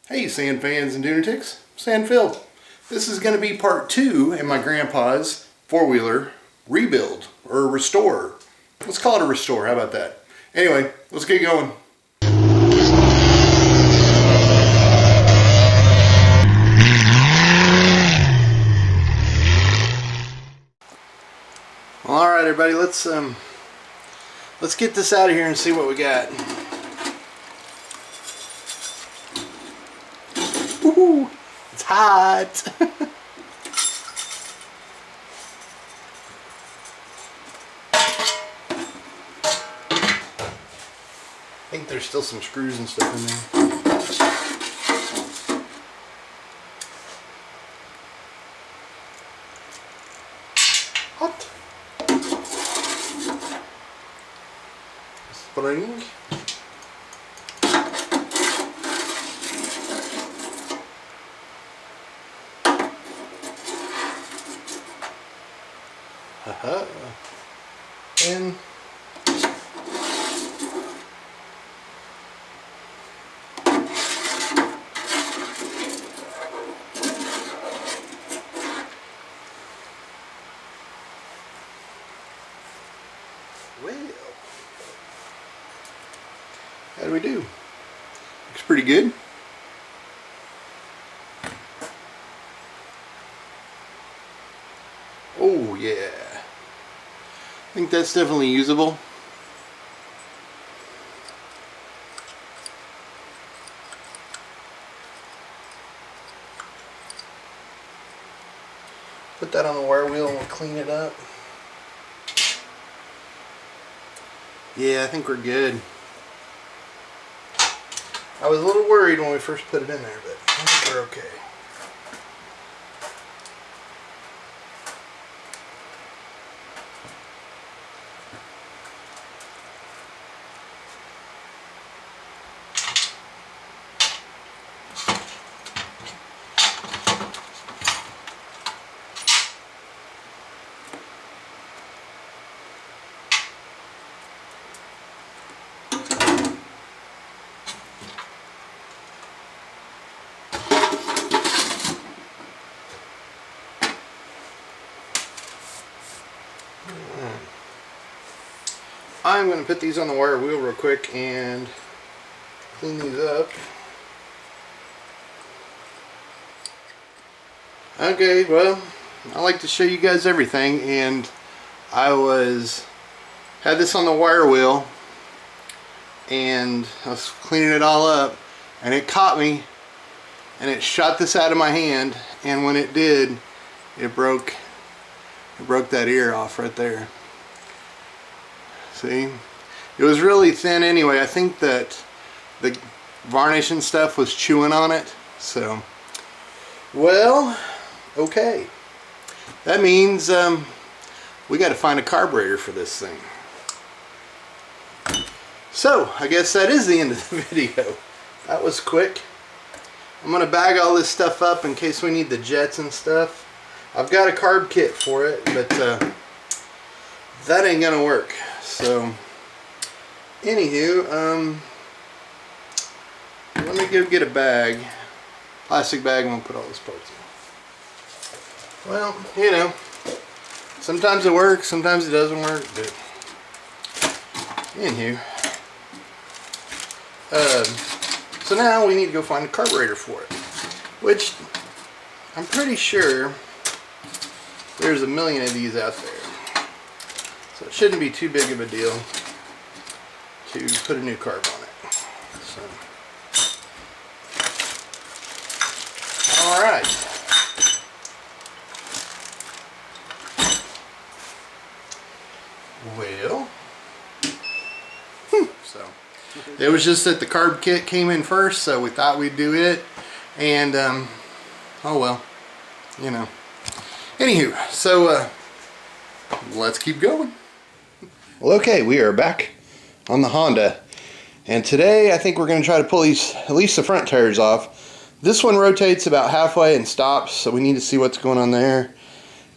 Hey sand fans and Dunatics, Sand Phil. This is going to be part 2 in my grandpa's four-wheeler rebuild or restore. Let's call it a restore, how about that? Anyway, let's get going. Well, alright everybody, let's get this out of here and see what we got. Woohoo! It's hot! I think there's still some screws and stuff in there. Hot. Spring. Haha. And well, how do we do? Looks pretty good. Oh yeah. I think that's definitely usable. Put that on the wire wheel and we'll clean it up. Yeah, I think we're good. I was a little worried when we first put it in there, but I think we're okay. I'm going to put these on the wire wheel real quick and clean these up. Okay, well, I like to show you guys everything, and I had this on the wire wheel and I was cleaning it all up and it caught me and it shot this out of my hand, and when it did, it broke that ear off right there. See, it was really thin anyway. I think that the varnish and stuff was chewing on it. So, well, okay. That means we got to find a carburetor for this thing. So, I guess that is the end of the video. That was quick. I'm going to bag all this stuff up in case we need the jets and stuff. I've got a carb kit for it, but that ain't going to work. So, anywho, let me go get a bag, plastic bag, and we'll put all these parts in. Well, you know, sometimes it works, sometimes it doesn't work, but anywho. So now we need to go find a carburetor for it, which I'm pretty sure there's a million of these out there. So it shouldn't be too big of a deal to put a new carb on it. So, alright. Well, so it was just that the carb kit came in first, so we thought we'd do it, and oh well, you know. Anywho, so let's keep going. Well, okay, we are back on the Honda, and today I think we're going to try to pull these, at least the front tires off. This one rotates about halfway and stops, so we need to see what's going on there.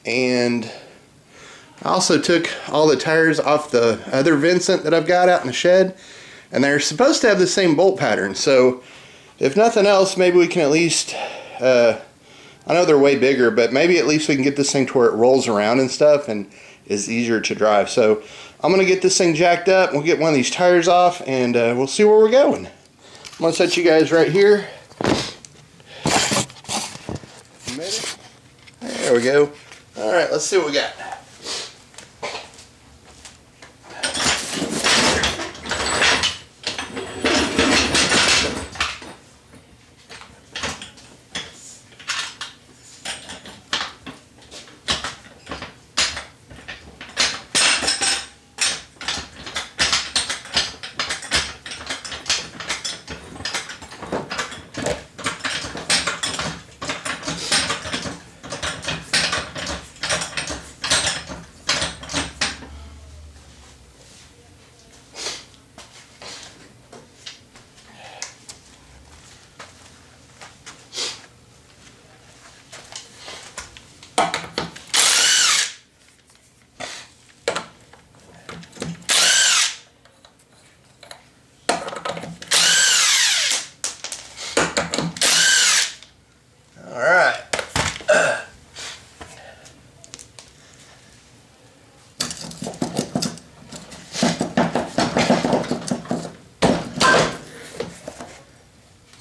And I also took all the tires off the other Vincent that I've got out in the shed, and they're supposed to have the same bolt pattern, so if nothing else, maybe we can at least, I know they're way bigger, but maybe at least we can get this thing to where it rolls around and stuff and is easier to drive. So I'm going to get this thing jacked up. We'll get one of these tires off and we'll see where we're going. I'm going to set you guys right here. There we go. Alright, let's see what we got.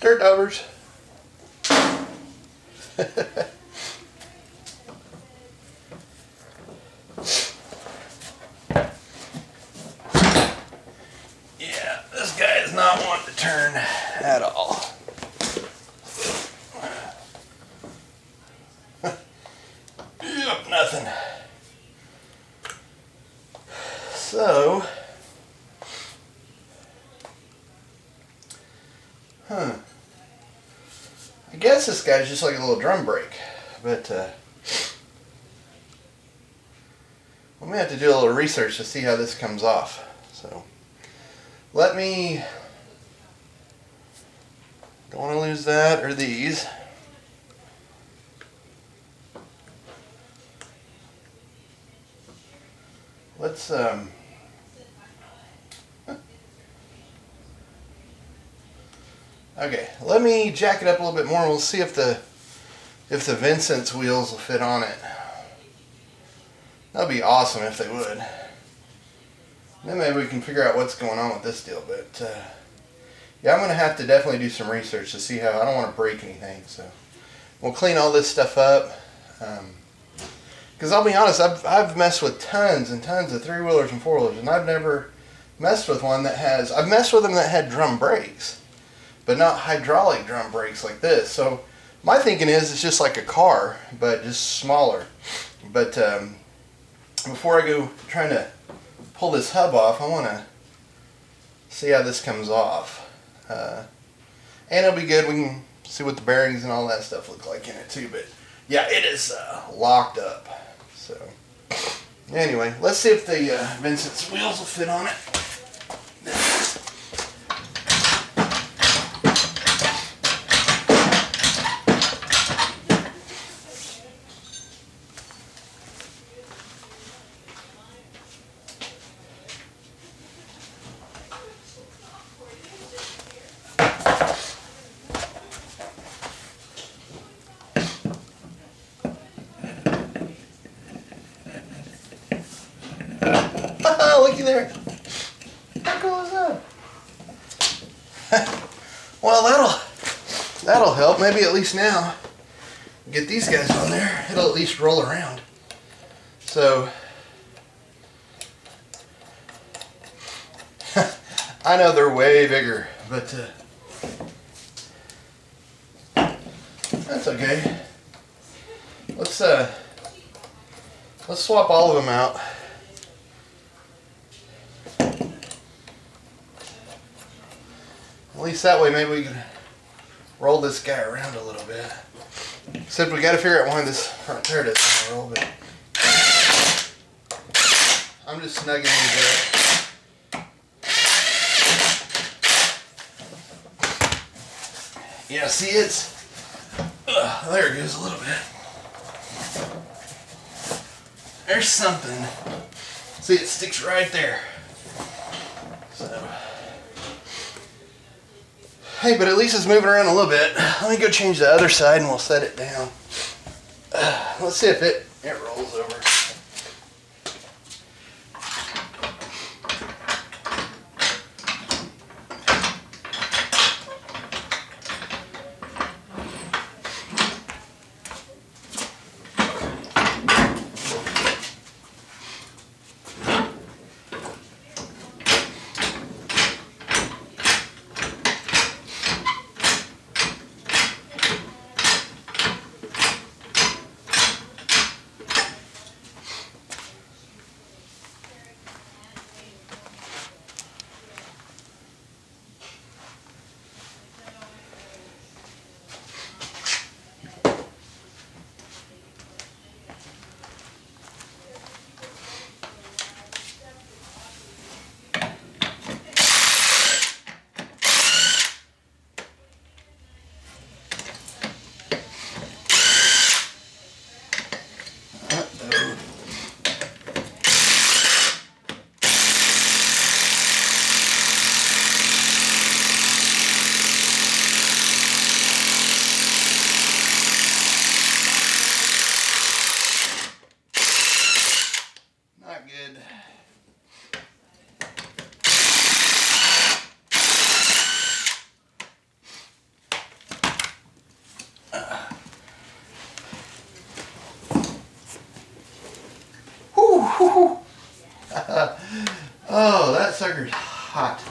Dirt overs. Yeah, this guy is not wanting to turn at all. Yep, nothing. So, I guess this guy's just like a little drum brake, but we may have to do a little research to see how this comes off. So let me, don't want to lose that or these. Let's okay, let me jack it up a little bit more and we'll see if the Vincent's wheels will fit on it. That'd be awesome if they would. Then maybe we can figure out what's going on with this deal, but yeah, I'm gonna have to definitely do some research to see how, I don't want to break anything, so we'll clean all this stuff up. Because I'll be honest, I've messed with tons and tons of 3-wheelers and 4-wheelers, and I've never messed with one that has, I've messed with them that had drum brakes, but not hydraulic drum brakes like this. So my thinking is it's just like a car, but just smaller. But before I go trying to pull this hub off, I want to see how this comes off. And it'll be good, we can see what the bearings and all that stuff look like in it too. But yeah, it is locked up. So anyway, let's see if the Vincent's wheels will fit on it. Looky there. How cool is that? Well, that'll help. Maybe at least now, get these guys on there. It'll at least roll around. So, I know they're way bigger, but that's okay. Let's swap all of them out. At least that way maybe we can roll this guy around a little bit. Except we got to figure out why this front tire doesn't roll, but I'm just snugging these up. Yeah, see, it's there it goes a little bit. There's something. See, it sticks right there. So Hey, but at least it's moving around a little bit. Let me go change the other side and we'll set it down. Let's see if it rolls over. Oh, that sucker's hot.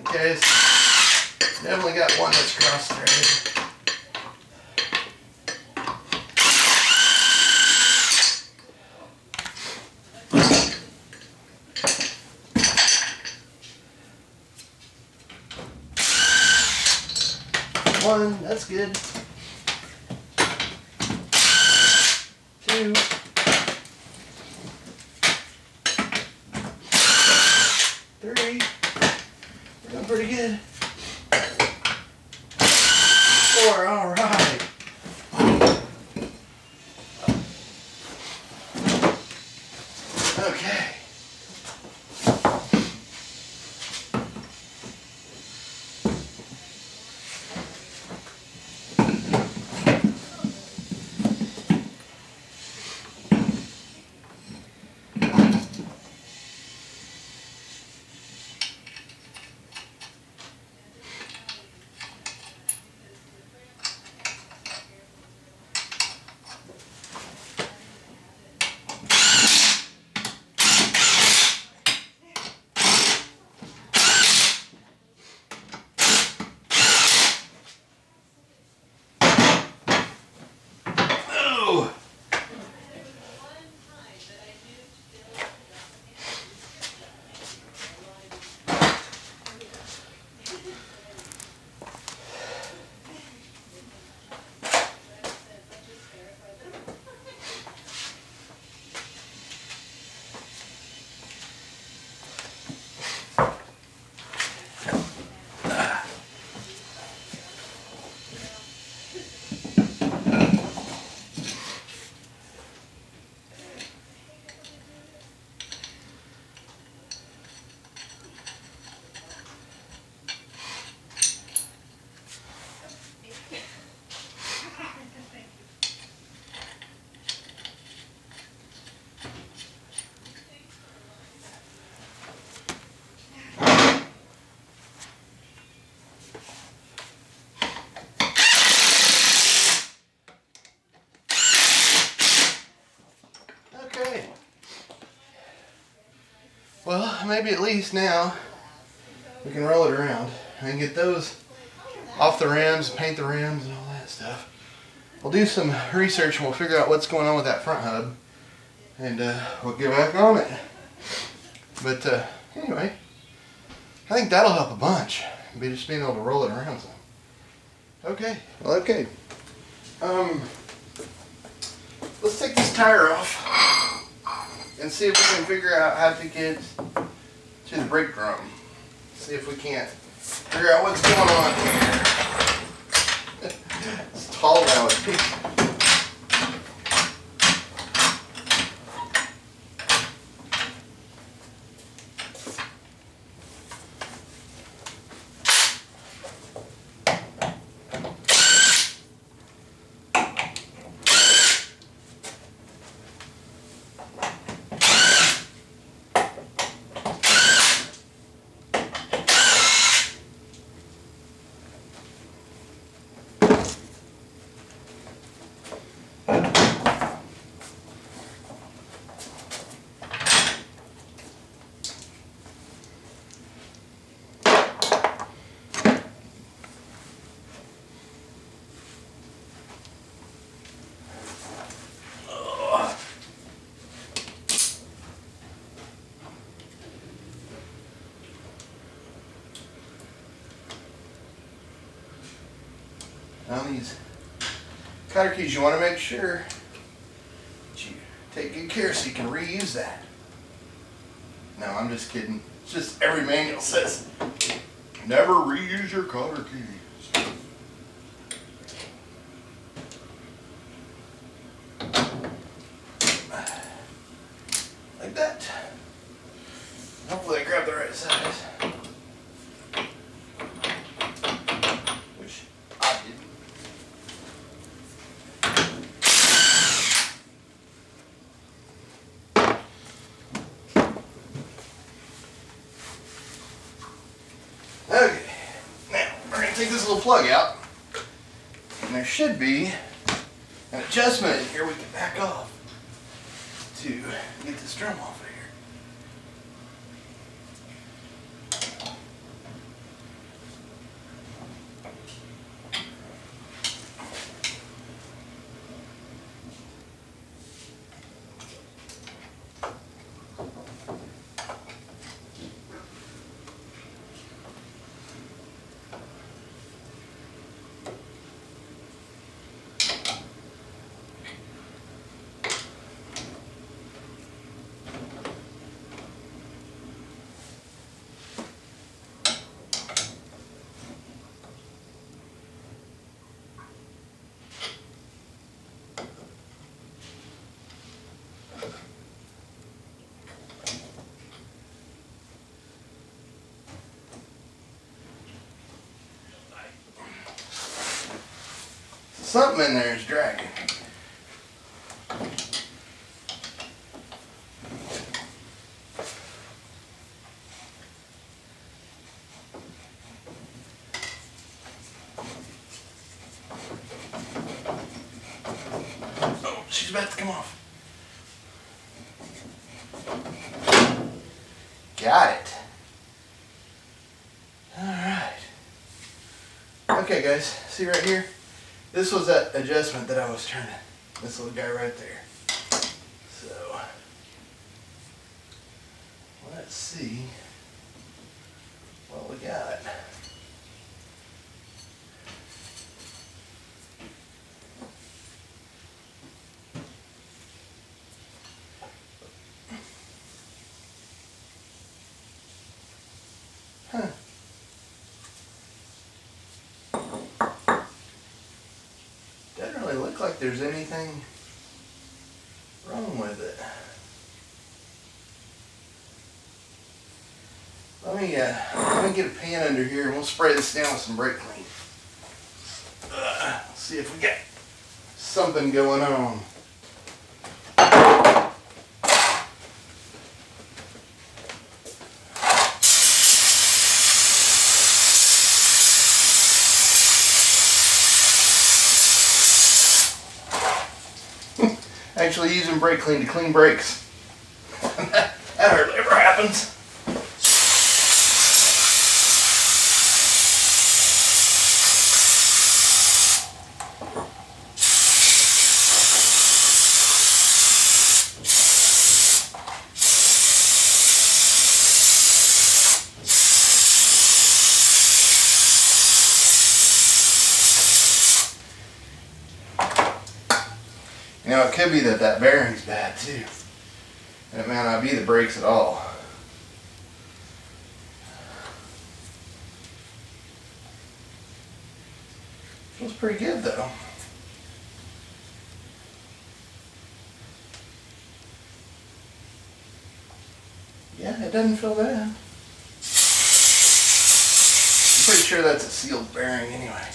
Okay, so definitely got one that's cross-threaded. One, that's good. Two. Three. We're doing pretty good. Four, all right. Okay. Well, maybe at least now we can roll it around and get those off the rims, paint the rims and all that stuff. We'll do some research and we'll figure out what's going on with that front hub and we'll get back on it. But anyway, I think that'll help a bunch. Just being able to roll it around some. Okay, well, okay. Let's take this tire off and see if we can figure out how to get to the brake drum. See if we can't figure out what's going on here. It's tall now. On these cutter keys, you want to make sure that you take good care so you can reuse that. No, I'm just kidding. It's just every manual says never reuse your cutter keys. Like that. Hopefully I grabbed the right size. Which I didn't. Okay, now we're going to take this little plug out, and there should be an adjustment in here we can back off to get this drum off of here. Something in there is dragging. Oh, she's about to come off. Got it. All right. Okay, guys, see right here? This was that adjustment that I was turning. This little guy right there. So, let's see what we got. Huh. Doesn't really look like there's anything wrong with it. Let me get a pan under here and we'll spray this down with some brake clean. See if we got something going on. Actually using brake clean to clean brakes. That hardly ever happens. You know, it could be that that bearing's bad too. And it may not be the brakes at all. Feels pretty good though. Yeah, it doesn't feel bad. I'm pretty sure that's a sealed bearing anyway.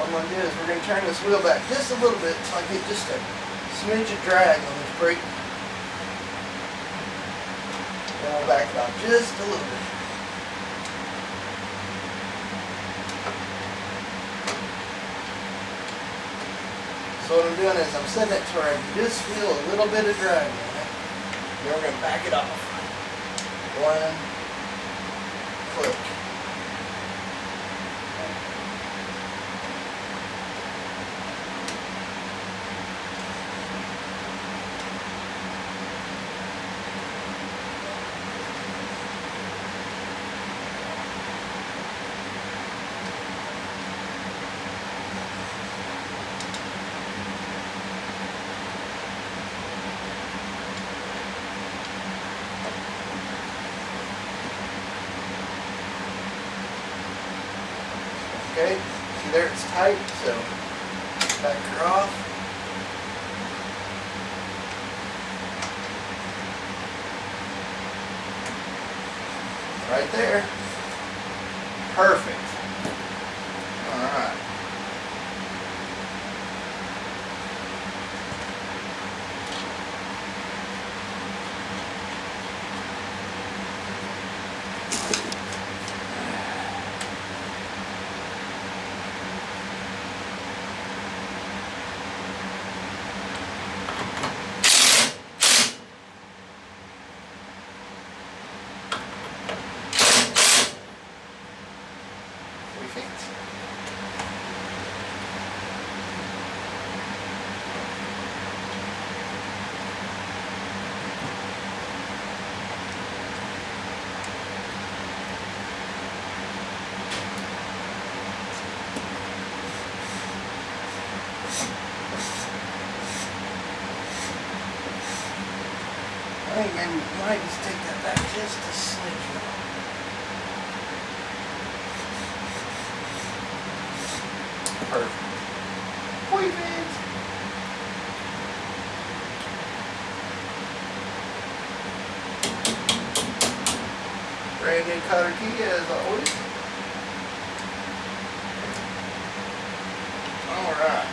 what I'm going to do is we're going to turn this wheel back just a little bit so I get just a smidge of drag on this brake. Then I'll back it off just a little bit. So what I'm doing is I'm setting it to where I can just feel a little bit of drag on it. Then we're going to back it off. One click. Okay, see there it's tight, so back her off. Right there. Perfect. Alright. I think maybe we might just take that back just a smidge more. Perfect. Perfect. Brandon Cotter key as always. Alright.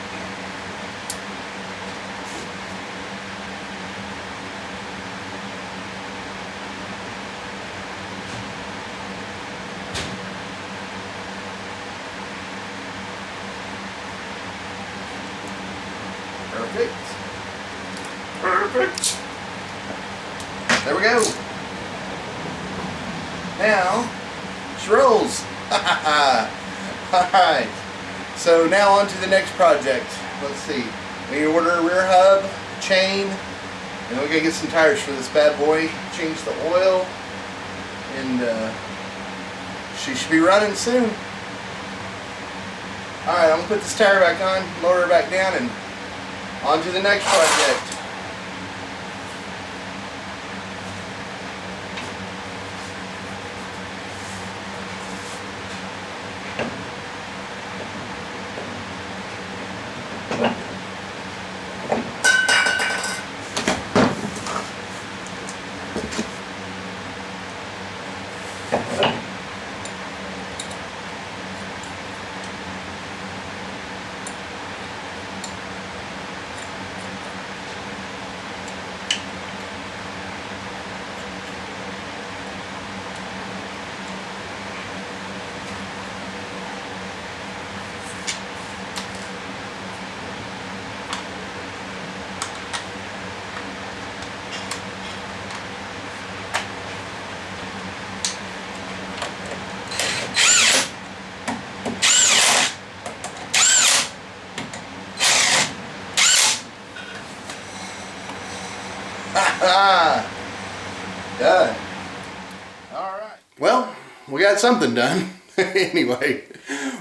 Perfect. Perfect. There we go. Now, she rolls. Alright. So now on to the next project. Let's see. We order a rear hub, chain, and we're going to get some tires for this bad boy. Change the oil, and she should be running soon. Alright, I'm going to put this tire back on, lower her back down, and on to the next project. Done. Alright. Well, we got something done. Anyway,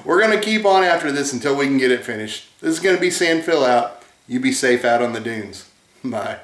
we're going to keep on after this until we can get it finished. This is going to be sand fill out. You be safe out on the dunes. Bye.